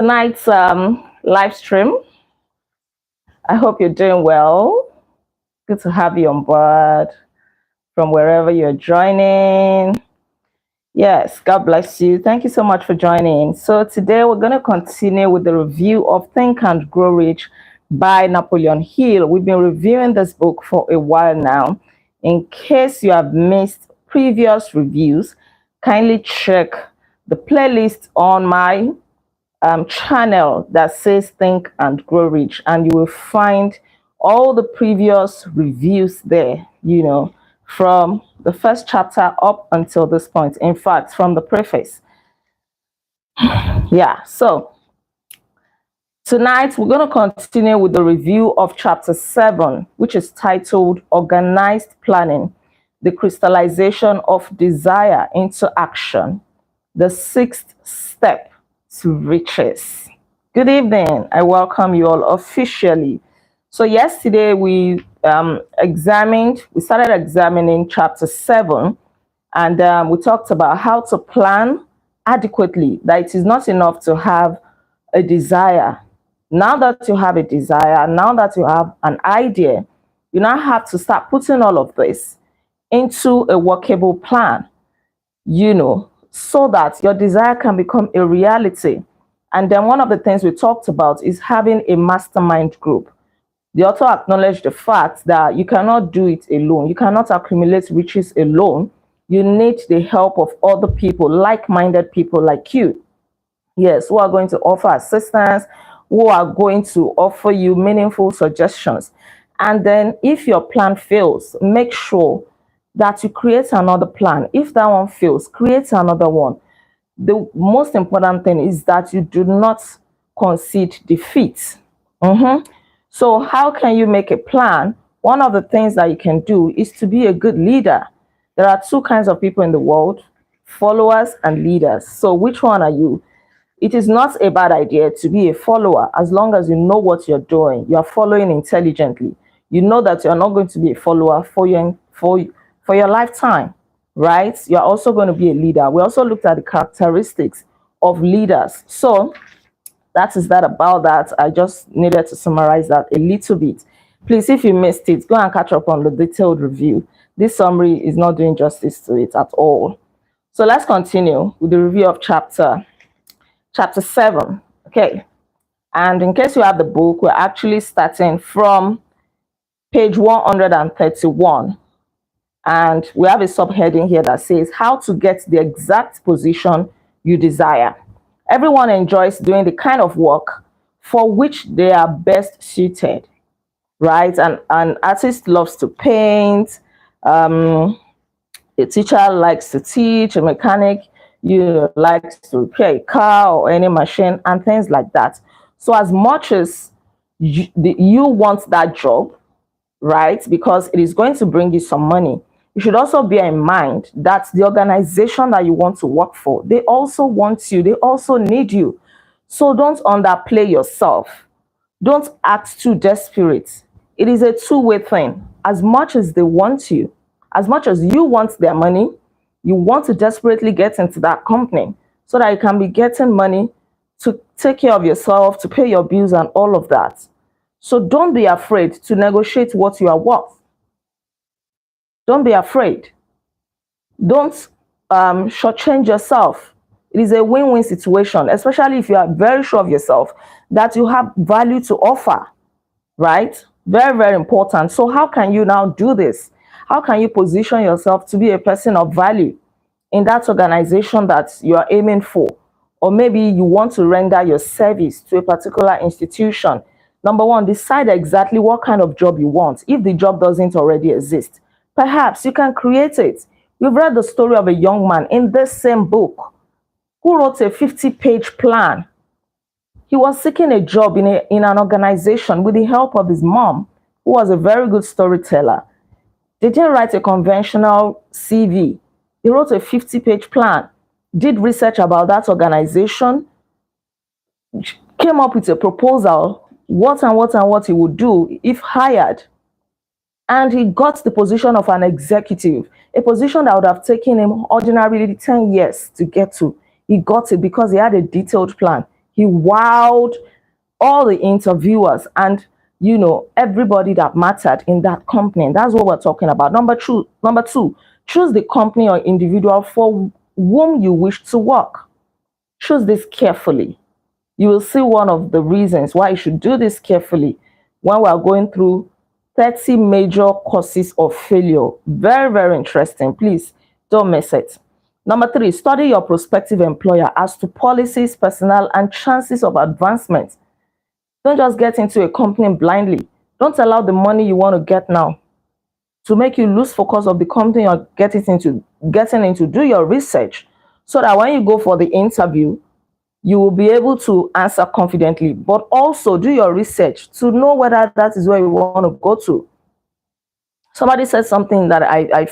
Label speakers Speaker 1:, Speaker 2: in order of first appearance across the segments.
Speaker 1: Tonight's live stream. I hope you're doing well. Good to have you on board from wherever you're joining. Yes, God bless you. Thank you so much for joining. So today we're going to continue with the review of Think and Grow Rich by Napoleon Hill. We've been reviewing this book for a while now. In case you have missed previous reviews, kindly check the playlist on my channel that says Think and Grow Rich, and you will find all the previous reviews there, from the first chapter up until this point. In fact, from the preface. Yeah, so tonight we're going to continue with the review of chapter 7, which is titled Organized Planning, the Crystallization of Desire into Action, the sixth step to riches. Good evening. I welcome you all officially. So yesterday we started examining chapter 7, and we talked about how to plan adequately, that it is not enough to have a desire. Now that you have a desire, now that you have an idea, you now have to start putting all of this into a workable plan, so that your desire can become a reality. And then one of the things we talked about is having a mastermind group. The author acknowledged the fact that you cannot do it alone. You cannot accumulate riches alone. You need the help of other people, like-minded people like you. Yes, who are going to offer assistance, who are going to offer you meaningful suggestions. And then if your plan fails, make sure that you create another plan. If that one fails, create another one. The most important thing is that you do not concede defeat. So how can you make a plan? One of the things that you can do is to be a good leader. There are two kinds of people in the world, followers and leaders. So which one are you? It is not a bad idea to be a follower as long as you know what you're doing. You are following intelligently. You know that you're not going to be a follower for your lifetime, right? You're also going to be a leader. We also looked at the characteristics of leaders. So that is that about that. I just needed to summarize that a little bit. Please, if you missed it, go and catch up on the detailed review. This summary is not doing justice to it at all. So let's continue with the review of chapter 7. Okay. And in case you have the book, we're actually starting from page 131. And we have a subheading here that says how to get the exact position you desire. Everyone enjoys doing the kind of work for which they are best suited, right? An artist loves to paint. A teacher likes to teach. A mechanic likes to repair a car or any machine and things like that. So as much as you want that job, right, because it is going to bring you some money, you should also bear in mind that the organization that you want to work for, they also want you, they also need you. So don't underplay yourself. Don't act too desperate. It is a two-way thing. As much as they want you, as much as you want their money, you want to desperately get into that company so that you can be getting money to take care of yourself, to pay your bills and all of that. So don't be afraid to negotiate what you are worth. Don't be afraid. Don't shortchange yourself. It is a win-win situation, especially if you are very sure of yourself that you have value to offer, right? Very, very important. So how can you now do this? How can you position yourself to be a person of value in that organization that you are aiming for? Or maybe you want to render your service to a particular institution. Number one, decide exactly what kind of job you want. If the job doesn't already exist, perhaps you can create it. We've read the story of a young man in this same book who wrote a 50-page plan. He was seeking a job in an organization with the help of his mom, who was a very good storyteller. They didn't write a conventional CV. They wrote a 50-page plan, did research about that organization, came up with a proposal, what he would do if hired. And he got the position of an executive, a position that would have taken him ordinarily 10 years to get to. He got it because he had a detailed plan. He wowed all the interviewers and, everybody that mattered in that company. And that's what we're talking about. Number two, choose the company or individual for whom you wish to work. Choose this carefully. You will see one of the reasons why you should do this carefully when we are going through 30 major causes of failure. Very, very interesting. Please don't miss it. Number three, study your prospective employer as to policies, personnel, and chances of advancement. Don't just get into a company blindly. Don't allow the money you want to get now to make you lose focus of the company you're getting into. Do your research so that when you go for the interview, you will be able to answer confidently, but also do your research to know whether that is where you want to go to. Somebody said something that I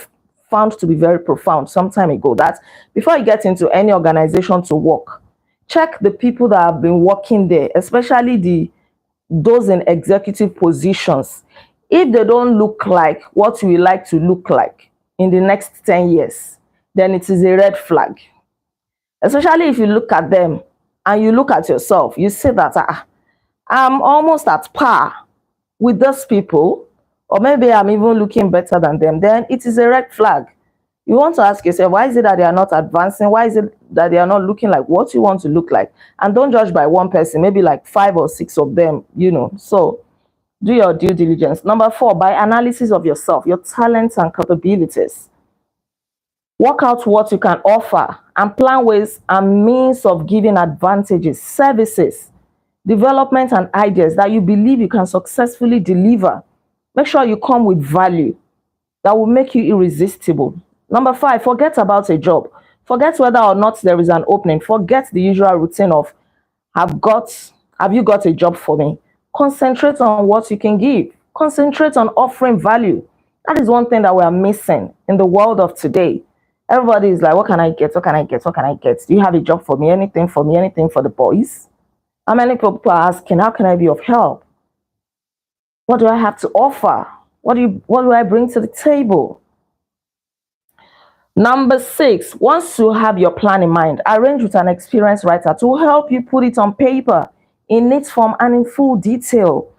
Speaker 1: found to be very profound some time ago, that before you get into any organization to work, check the people that have been working there, especially those in executive positions. If they don't look like what you would like to look like in the next 10 years, then it is a red flag. Especially if you look at them and you look at yourself, you say that I'm almost at par with those people, or maybe I'm even looking better than them, then it is a red flag. You want to ask yourself, why is it that they are not advancing? Why is it that they are not looking like what you want to look like? And don't judge by one person, maybe like 5 or 6 of them, So do your due diligence. Number four, by analysis of yourself, your talents and capabilities. Work out what you can offer and plan ways and means of giving advantages, services, development, and ideas that you believe you can successfully deliver. Make sure you come with value that will make you irresistible. Number five, forget about a job. Forget whether or not there is an opening. Forget the usual routine of, have you got a job for me? Concentrate on what you can give. Concentrate on offering value. That is one thing that we are missing in the world of today. Everybody is like, what can I get? What can I get? What can I get? Do you have a job for me? Anything for me? Anything for the boys? How many people are asking, how can I be of help? What do I have to offer? What do I bring to the table? Number six, once you have your plan in mind, arrange with an experienced writer to help you put it on paper in neat form and in full detail.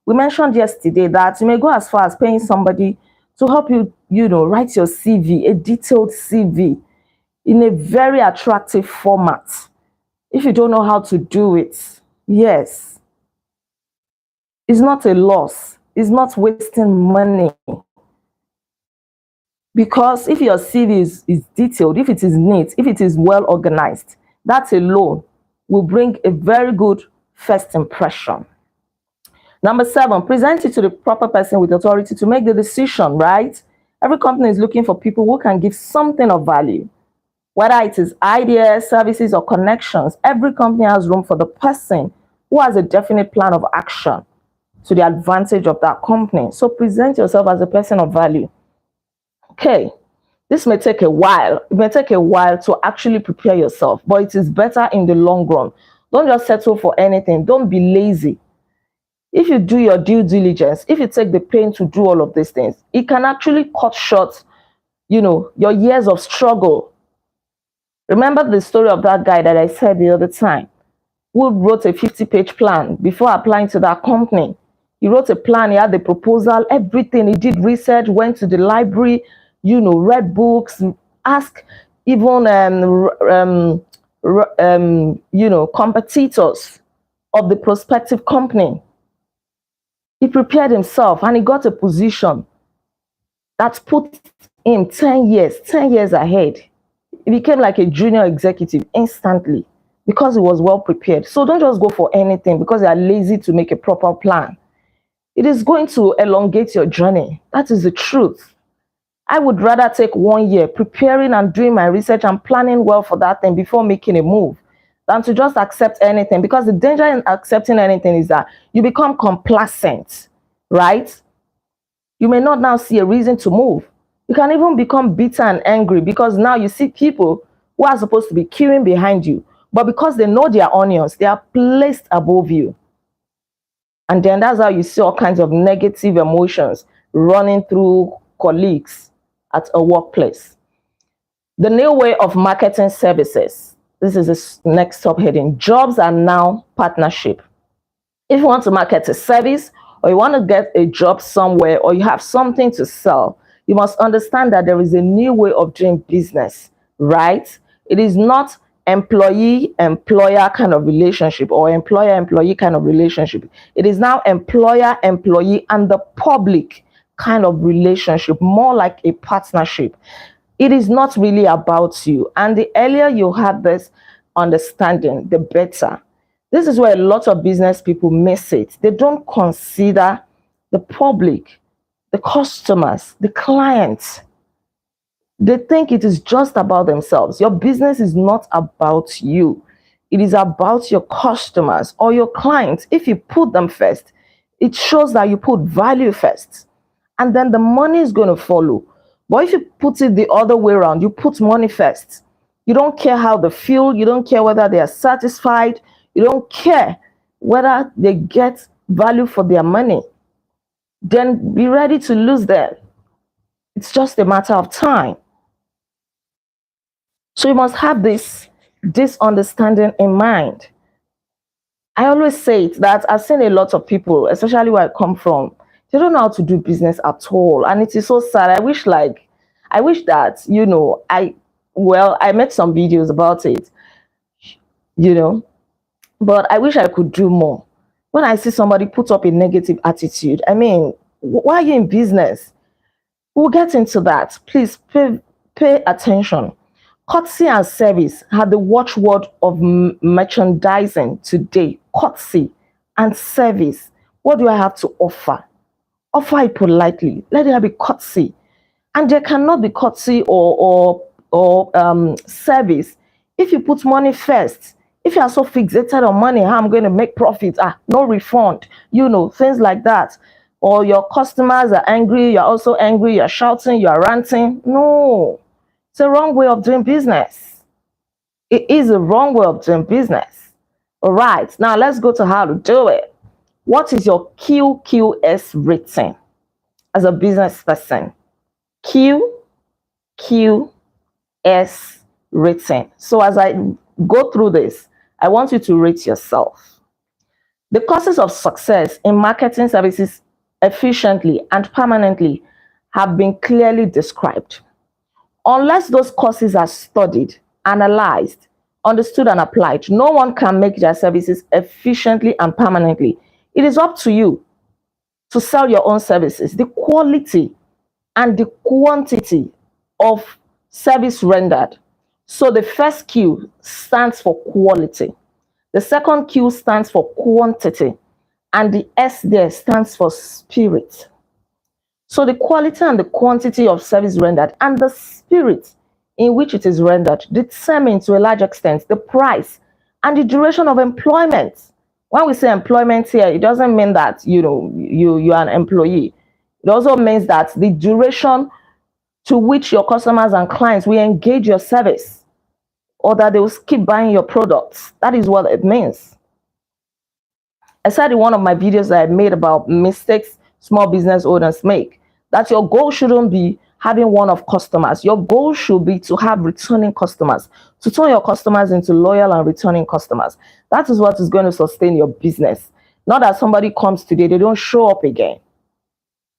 Speaker 1: We mentioned yesterday that you may go as far as paying somebody to help you, write your CV, a detailed CV in a very attractive format. If you don't know how to do it, yes, it's not a loss. It's not wasting money. Because if your CV is detailed, if it is neat, if it is well organized, that alone will bring a very good first impression. Number seven, present it to the proper person with authority to make the decision, right? Every company is looking for people who can give something of value. Whether it is ideas, services, or connections, every company has room for the person who has a definite plan of action to the advantage of that company. So present yourself as a person of value. Okay, this may take a while. It may take a while to actually prepare yourself, but it is better in the long run. Don't just settle for anything. Don't be lazy. If you do your due diligence, if you take the pain to do all of these things, it can actually cut short, your years of struggle. Remember the story of that guy that I said the other time, who wrote a 50-page plan before applying to that company. He wrote a plan, he had the proposal, everything. He did research, went to the library, read books, asked even competitors of the prospective company. He prepared himself and he got a position that put him 10 years ahead. He became like a junior executive instantly because he was well prepared. So don't just go for anything because you are lazy to make a proper plan. It is going to elongate your journey. That is the truth. I would rather take 1 year preparing and doing my research and planning well for that thing before making a move than to just accept anything, because the danger in accepting anything is that you become complacent, right? You may not now see a reason to move. You can even become bitter and angry because now you see people who are supposed to be queuing behind you, but because they know their onions, they are placed above you. And then that's how you see all kinds of negative emotions running through colleagues at a workplace. The new way of marketing services. This is the next subheading. Jobs are now partnership. If you want to market a service, or you want to get a job somewhere, or you have something to sell, you must understand that there is a new way of doing business, right? It is not employee-employer kind of relationship or employer-employee kind of relationship. It is now employer-employee and the public kind of relationship, more like a partnership. It is not really about you. And the earlier you have this understanding, the better. This is where a lot of business people miss it. They don't consider the public, the customers, the clients. They think it is just about themselves. Your business is not about you. It is about your customers or your clients. If you put them first, it shows that you put value first. And then the money is going to follow. But if you put it the other way around, you put money first. You don't care how they feel. You don't care whether they are satisfied. You don't care whether they get value for their money. Then be ready to lose them. It's just a matter of time. So you must have this understanding in mind. I always say it that I've seen a lot of people, especially where I come from, they don't know how to do business at all. And it is so sad. I wish that, I made some videos about it, but I wish I could do more. When I see somebody put up a negative attitude, I mean, why are you in business? We'll get into that. Please pay attention. Courtesy and service are the watchword of merchandising today. Courtesy and service. What do I have to offer? Offer it politely. Let there be courtesy. And there cannot be courtesy or service if you put money first. If you are so fixated on money, how I'm going to make profit, no refund, things like that. Or your customers are angry, you're also angry, you're shouting, you're ranting. No, it's a wrong way of doing business. It is a wrong way of doing business. All right, now let's go to how to do it. What is your QQS rating as a business person? QQS rating. So as I go through this, I want you to rate yourself. The causes of success in marketing services efficiently and permanently have been clearly described. Unless those causes are studied, analyzed, understood, and applied, no one can make their services efficiently and permanently. It is up to you to sell your own services. The quality and the quantity of service rendered. So the first Q stands for quality. The second Q stands for quantity. And the S there stands for spirit. So the quality and the quantity of service rendered and the spirit in which it is rendered determine to a large extent the price and the duration of employment. When we say employment here, it doesn't mean that you are an employee. It also means that the duration to which your customers and clients will engage your service, or that they will keep buying your products. That is what it means. I said in one of my videos that I made about mistakes small business owners make, that your goal shouldn't be having one-off customers. Your goal should be to have returning customers, to turn your customers into loyal and returning customers. That is what is going to sustain your business. Not that somebody comes today, they don't show up again,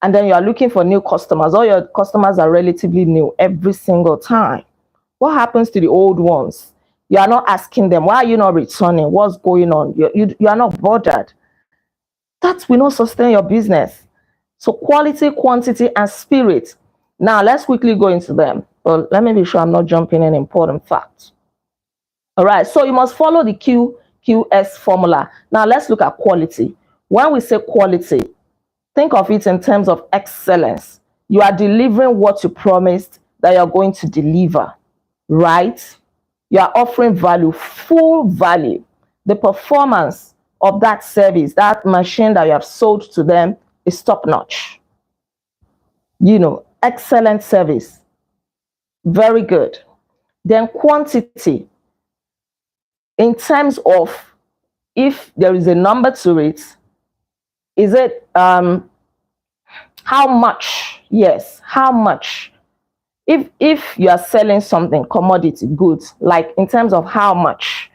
Speaker 1: and then you are looking for new customers. All your customers are relatively new every single time. What happens to the old ones? You are not asking them, why are you not returning? What's going on? You are not bothered. That will not sustain your business. So quality, quantity, and spirit. Now let's quickly go into them. But let me be sure I'm not jumping in important facts. All right, so you must follow the QQS formula. Now let's look at quality. When we say quality, think of it in terms of excellence. You are delivering what you promised that you're going to deliver, right? You are offering value, full value. The performance of that service, that machine that you have sold to them is top-notch. Excellent service. Very good. Then quantity. In terms of if there is a number to it, is it how much? Yes, how much If you are selling something, commodity goods, like in terms of how much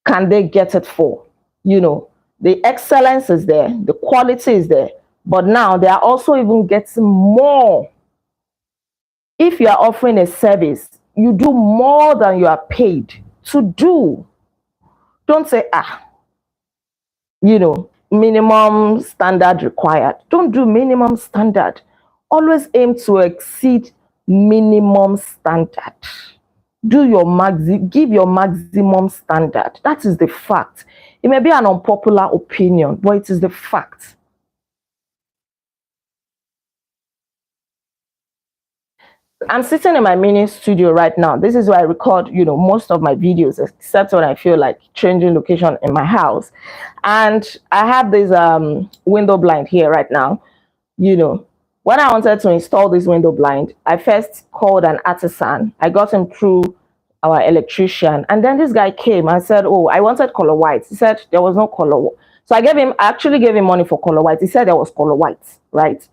Speaker 1: can they get it for, the excellence is there, the quality is there, but now they are also even getting more. If you are offering a service, you do more than you are paid to do. Don't say, minimum standard required. Don't do minimum standard. Always aim to exceed minimum standard. Give your maximum standard. That is the fact. It may be an unpopular opinion, but it is the fact. I'm sitting in my mini studio right now. This is where I record, most of my videos, except when I feel like changing location in my house. And I have this window blind here right now. When I wanted to install this window blind, I first called an artisan. I got him through our electrician, and then this guy came and said, "Oh, I wanted color white." He said there was no color. So I actually gave him money for color white. He said there was color white, right?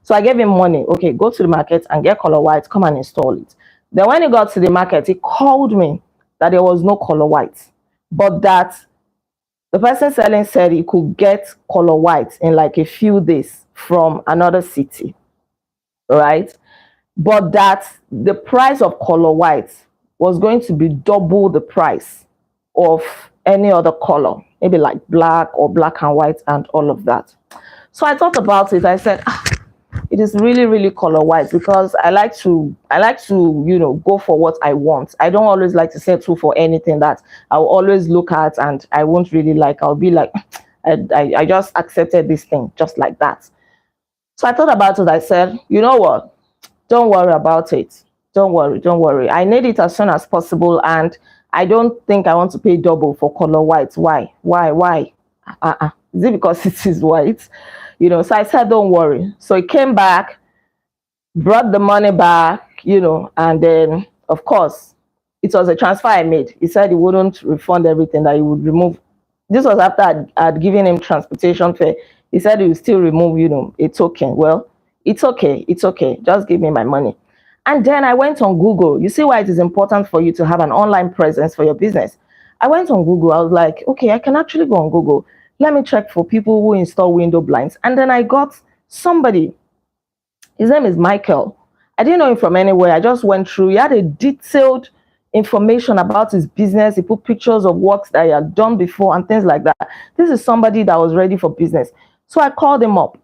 Speaker 1: So I gave him money. Okay, go to the market and get color white, come and install it. Then when he got to the market, he called me that there was no color white, but that the person selling said he could get color white in like a few days from another city, right? But that the price of color white was going to be double the price of any other color, maybe like black or black and white and all of that. So I thought about it. I said, it is really, really color white, because I like to go for what I want. I don't always like to settle for anything that I'll always look at and I won't really like. I'll be like, I just accepted this thing just like that. So I thought about it. I said, you know what? Don't worry about it. Don't worry. I need it as soon as possible, and I don't think I want to pay double for color white. Why? Is it because it is white? So I said, don't worry. So he came back, brought the money back, and then, of course, it was a transfer I made. He said he wouldn't refund everything, that he would remove. This was after I'd given him transportation fare. He said he would still remove, a token. Well, it's okay. Just give me my money. And then I went on Google. You see why it is important for you to have an online presence for your business. I went on Google. I was like, okay, I can actually go on Google. Let me check for people who install window blinds. And then I got somebody. His name is Michael. I didn't know him from anywhere. I just went through. He had a detailed information about his business. He put pictures of works that he had done before and things like that. This is somebody that was ready for business. So I called him up.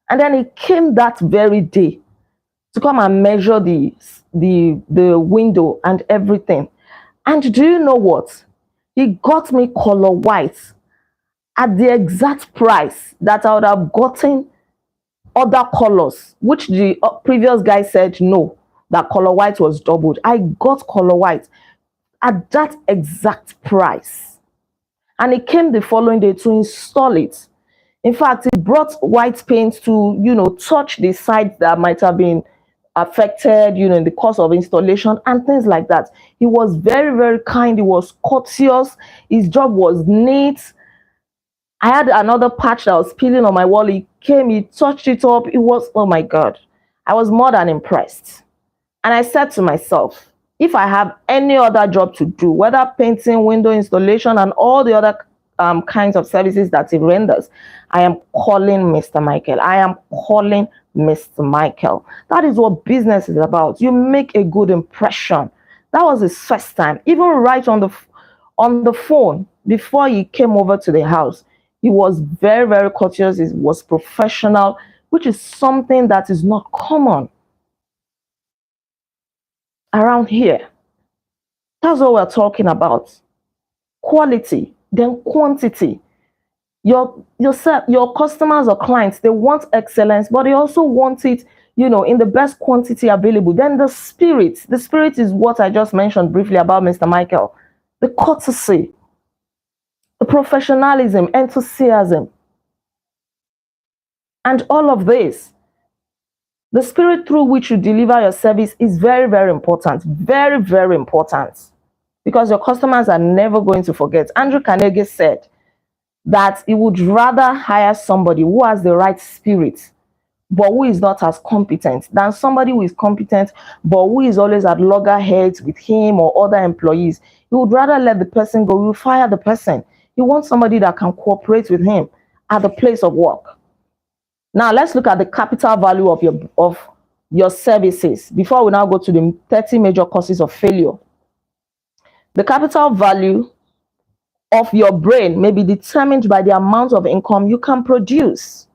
Speaker 1: And then he came that very day to come and measure the window and everything. And do you know what? He got me color white at the exact price that I would have gotten other colors, which the previous guy said no, that color white was doubled. I got color white at that exact price. And he came the following day to install it. In fact, he brought white paint to, touch the sides that might have been affected, in the course of installation and things like that. He was very, very kind. He was courteous. His job was neat. I had another patch that was peeling on my wall. He came, he touched it up. It was, oh my God. I was more than impressed. And I said to myself, if I have any other job to do, whether painting, window installation, and all the other kinds of services that he renders, I am calling Mr. Michael. I am calling Mr. Michael. That is what business is about. You make a good impression. That was his first time, even right on the phone before he came over to the house. He was very, very courteous. He was professional, which is something that is not common around here. That's what we're talking about. Quality, then quantity. Your customers or clients, they want excellence, but they also want it, in the best quantity available. Then the spirit is what I just mentioned briefly about Mr. Michael. The courtesy, the professionalism, enthusiasm, and all of this. The spirit through which you deliver your service is very, very important. Very, very important. Because your customers are never going to forget. Andrew Carnegie said that he would rather hire somebody who has the right spirit, but who is not as competent than somebody who is competent but who is always at loggerheads with him or other employees. He would rather let the person go. He will fire the person. He wants somebody that can cooperate with him at the place of work. Now let's look at the capital value of your services before we now go to the 30 major causes of failure. The capital value of your brain may be determined by the amount of income you can produce.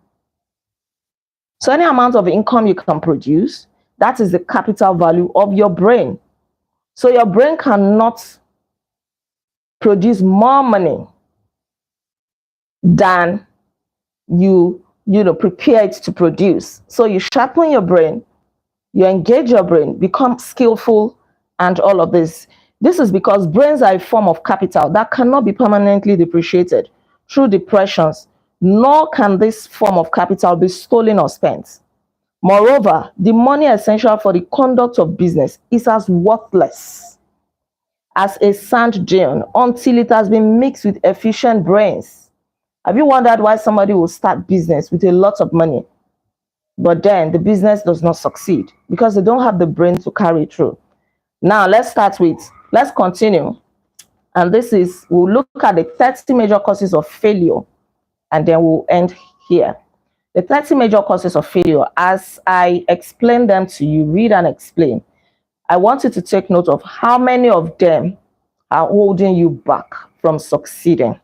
Speaker 1: So any amount of income you can produce, that is the capital value of your brain. So your brain cannot produce more money than you prepare it to produce. So you sharpen your brain, you engage your brain, become skillful, and all of this. This is because brains are a form of capital that cannot be permanently depreciated through depressions, nor can this form of capital be stolen or spent. Moreover, the money essential for the conduct of business is as worthless as a sand dune until it has been mixed with efficient brains. Have you wondered why somebody will start business with a lot of money, but then the business does not succeed? Because they don't have the brain to carry it through. Now let's continue. And we'll look at the 30 major causes of failure, and then we'll end here. The 30 major causes of failure, as I explain them to you, read and explain, I want you to take note of how many of them are holding you back from succeeding.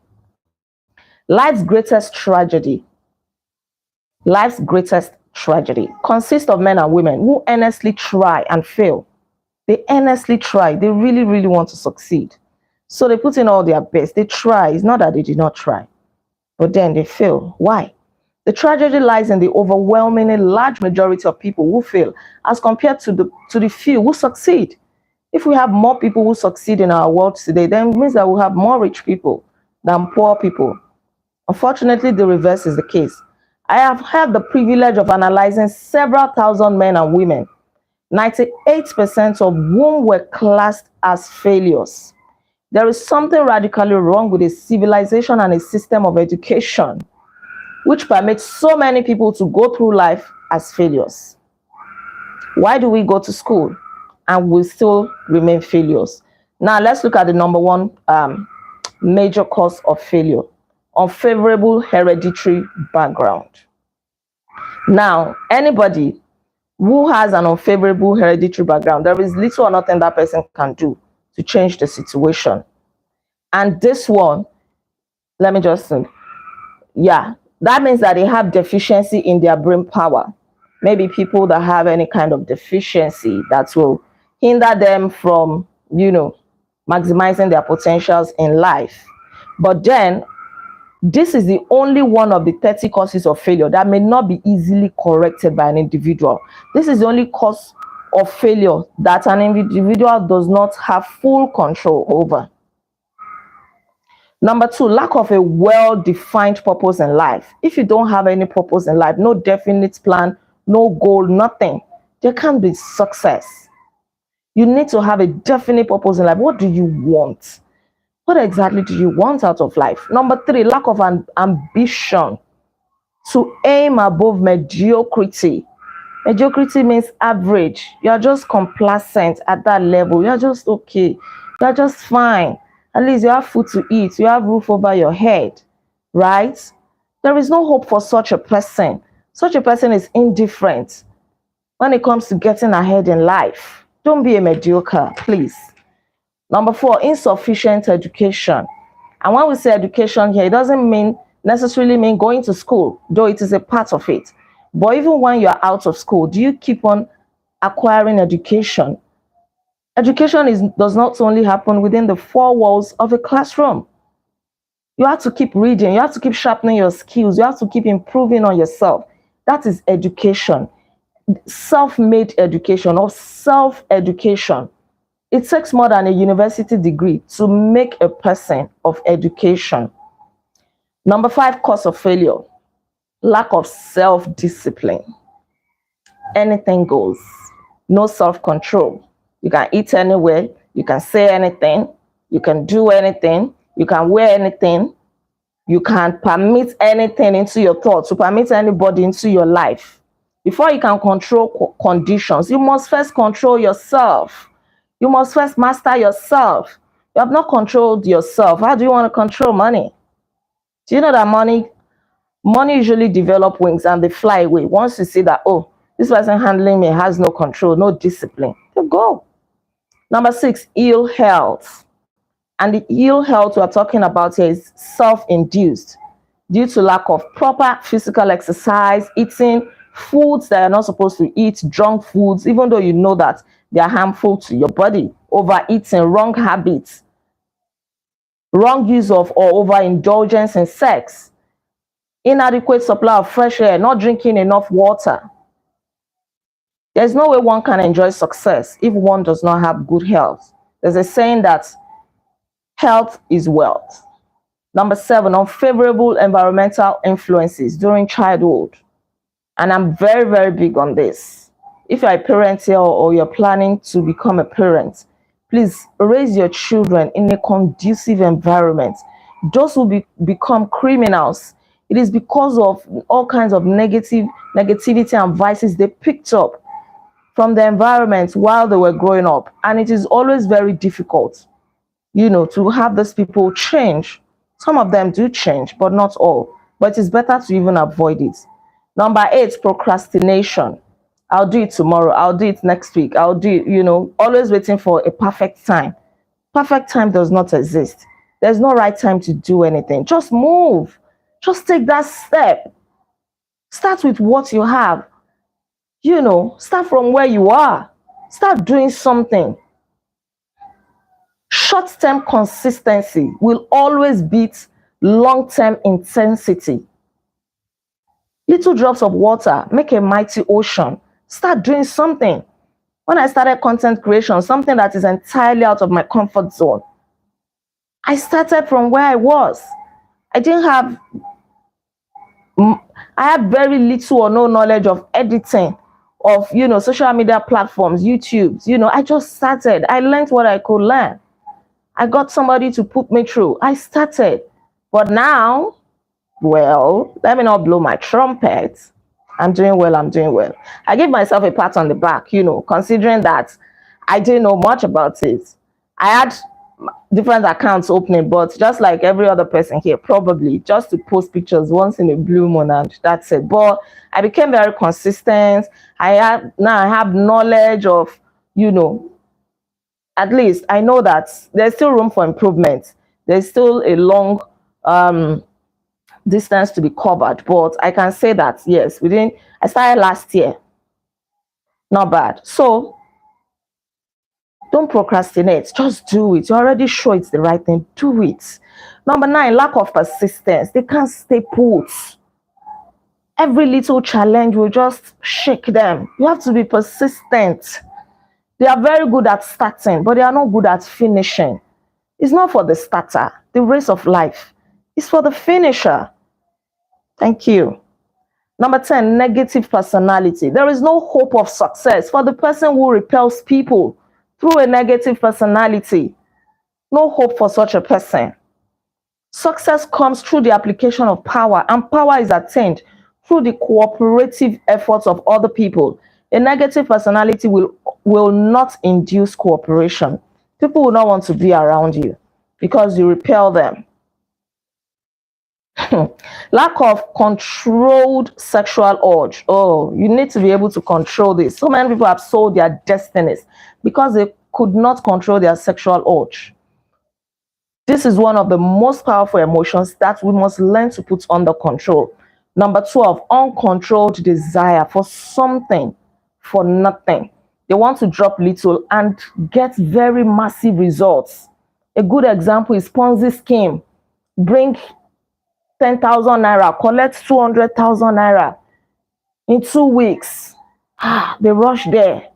Speaker 1: Life's greatest tragedy consists of men and women who earnestly try and fail. They earnestly try. They really, really want to succeed. So they put in all their best. They try. It's not that they did not try, but then they fail. Why? The tragedy lies in the overwhelmingly large majority of people who fail as compared to the few who succeed. If we have more people who succeed in our world today, then it means that we have more rich people than poor people. Unfortunately, the reverse is the case. I have had the privilege of analyzing several thousand men and women, 98% of whom were classed as failures. There is something radically wrong with a civilization and a system of education which permits so many people to go through life as failures. Why do we go to school and we still remain failures? Now let's look at the number one major cause of failure: unfavorable hereditary background. Now, anybody who has an unfavorable hereditary background, there is little or nothing that person can do to change the situation. And this one, that means that they have deficiency in their brain power. Maybe people that have any kind of deficiency that will hinder them from, maximizing their potentials in life. But then, this is the only one of the 30 causes of failure that may not be easily corrected by an individual. This is the only cause of failure that an individual does not have full control over. Number two, lack of a well-defined purpose in life. If you don't have any purpose in life, no definite plan, no goal, nothing, there can't be success. You need to have a definite purpose in life. What do you want? What exactly do you want out of life? Number three, lack of an ambition to aim above mediocrity. Mediocrity means average. You're just complacent at that level. You're just okay. You're just fine. At least you have food to eat. You have roof over your head, right? There is no hope for such a person. Such a person is indifferent when it comes to getting ahead in life. Don't be a mediocre, please. Number four, insufficient education. And when we say education here, it doesn't necessarily mean going to school, though it is a part of it. But even when you're out of school, do you keep on acquiring education? Education does not only happen within the four walls of a classroom. You have to keep reading. You have to keep sharpening your skills. You have to keep improving on yourself. That is education. Self-made education or self-education. It takes more than a university degree to make a person of education. Number five, cause of failure: lack of self-discipline. Anything goes. No self-control. You can eat anywhere. You can say anything. You can do anything. You can wear anything. You can permit anything into your thoughts. To permit anybody into your life. Before you can control conditions, you must first control yourself. You must first master yourself. You have not controlled yourself. How do you want to control money? Do you know that money usually develop wings and they fly away once you see that, oh, this person handling me has no control, no discipline? You go. Number 6, ill health. And the ill health we're talking about here is self-induced due to lack of proper physical exercise, eating foods that you're not supposed to eat, junk foods, even though you know that they are harmful to your body, overeating, wrong habits, wrong use of or overindulgence in sex, inadequate supply of fresh air, not drinking enough water. There's no way one can enjoy success if one does not have good health. There's a saying that health is wealth. Number 7, unfavorable environmental influences during childhood. And I'm very, very big on this. If you're a parent here or you're planning to become a parent, please raise your children in a conducive environment. Those who become criminals, it is because of all kinds of negativity and vices they picked up from the environment while they were growing up. And it is always very difficult, to have those people change. Some of them do change, but not all. But it's better to even avoid it. Number 8, procrastination. I'll do it tomorrow. I'll do it next week. I'll do it, always waiting for a perfect time. Perfect time does not exist. There's no right time to do anything. Just move. Just take that step. Start with what you have. Start from where you are. Start doing something. Short-term consistency will always beat long-term intensity. Little drops of water make a mighty ocean. Start doing something. When I started content creation, something that is entirely out of my comfort zone, I started from where I was. I had very little or no knowledge of editing, of, social media platforms, YouTube. I just started. I learned what I could learn. I got somebody to put me through. I started. But now, well, let me not blow my trumpet. I'm doing well. I give myself a pat on the back, considering that I didn't know much about it. I had different accounts opening, but just like every other person here, probably just to post pictures once in a blue moon, and that's it. But I became very consistent. Now I have knowledge of, at least I know that there's still room for improvement. There's still a long distance to be covered, but I can say that yes, I started last year. Not bad. So don't procrastinate. Just do it. You're already sure it's the right thing. Do it. Number 9, lack of persistence. They can't stay put. Every little challenge will just shake them. You have to be persistent. They are very good at starting, but they are not good at finishing. It's not for the starter. The race of life is for the finisher. Thank you. Number 10, negative personality. There is no hope of success for the person who repels people through a negative personality. No hope for such a person. Success comes through the application of power, and power is attained through the cooperative efforts of other people. A negative personality will not induce cooperation. People will not want to be around you because you repel them. Lack of controlled sexual urge. Oh, you need to be able to control this. So many people have sold their destinies because they could not control their sexual urge. This is one of the most powerful emotions that we must learn to put under control. Number 12, uncontrolled desire for something, for nothing. They want to drop little and get very massive results. A good example is Ponzi scheme. Bring 10,000 naira, collect 200,000 naira in 2 weeks. They rush there,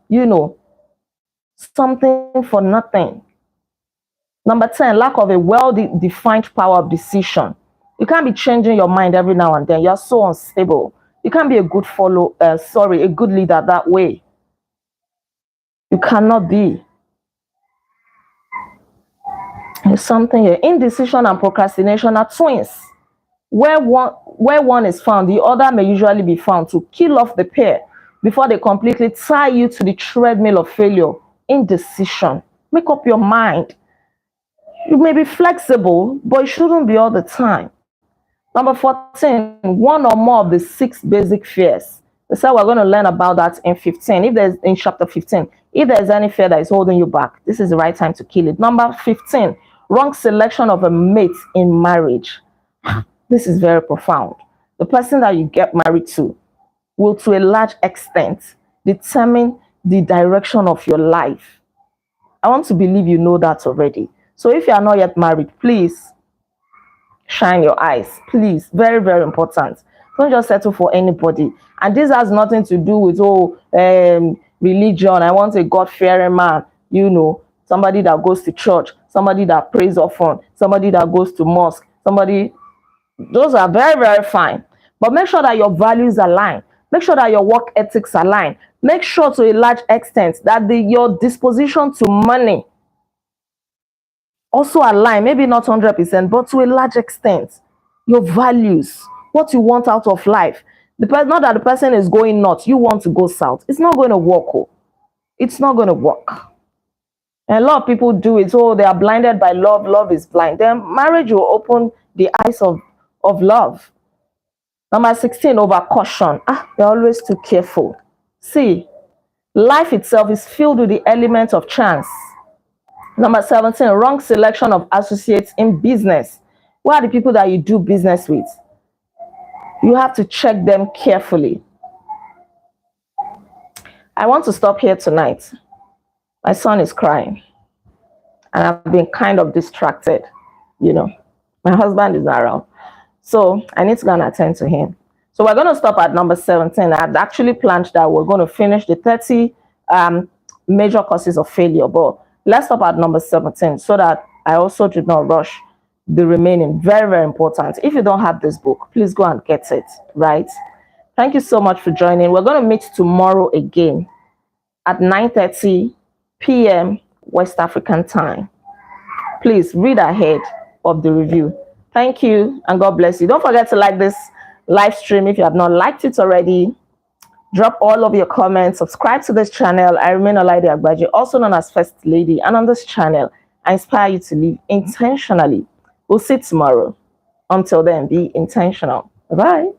Speaker 1: something for nothing. Number 10, lack of a well-defined power of decision. You can't be changing your mind every now and then. You're so unstable. You can't be a good a good leader that way. You cannot be. There's something here. Indecision and procrastination are twins. Where one is found, the other may usually be found to kill off the pair. before they completely tie you to the treadmill of failure. Indecision. Make up your mind. You may be flexible, but it shouldn't be all the time. Number 14, one or more of the 6 basic fears. They said we're going to learn about that in 15. If there's in chapter 15, if there's any fear that is holding you back, this is the right time to kill it. Number 15, wrong selection of a mate in marriage. This is very profound. The person that you get married to will, to a large extent, determine the direction of your life. I want to believe you know that already. So if you are not yet married, please shine your eyes. Please, very, very important. Don't just settle for anybody. And this has nothing to do with religion. I want a God-fearing man, somebody that goes to church, somebody that prays often, somebody that goes to mosque, somebody. Those are very, very fine. But make sure that your values align. Make sure that your work ethics align. Make sure to a large extent that your disposition to money also align. Maybe not 100%, but to a large extent. Your values, what you want out of life. Not that the person is going north, you want to go south. It's not going to work. It's not going to work. And a lot of people do it. They are blinded by love. Love is blind. Then marriage will open the eyes of love. Number 16, over caution. You're always too careful. See, life itself is filled with the elements of chance. Number 17, wrong selection of associates in business. Who are the people that you do business with? You have to check them carefully. I want to stop here tonight. My son is crying. And I've been kind of distracted. My husband is not around. So I need to go and attend to him. So we're going to stop at number 17. I had actually planned that we're going to finish the 30 major causes of failure. But let's stop at number 17 so that I also do not rush the remaining. Very, very important. If you don't have this book, please go and get it, right? Thank you so much for joining. We're going to meet tomorrow again at 9:30 p.m. West African time. Please read ahead of the review. Thank you and God bless you. Don't forget to like this live stream if you have not liked it already. Drop all of your comments. Subscribe to this channel. I remain Olaide Agbaje, also known as First Lady. And on this channel, I inspire you to live intentionally. We'll see you tomorrow. Until then, be intentional. Bye-bye.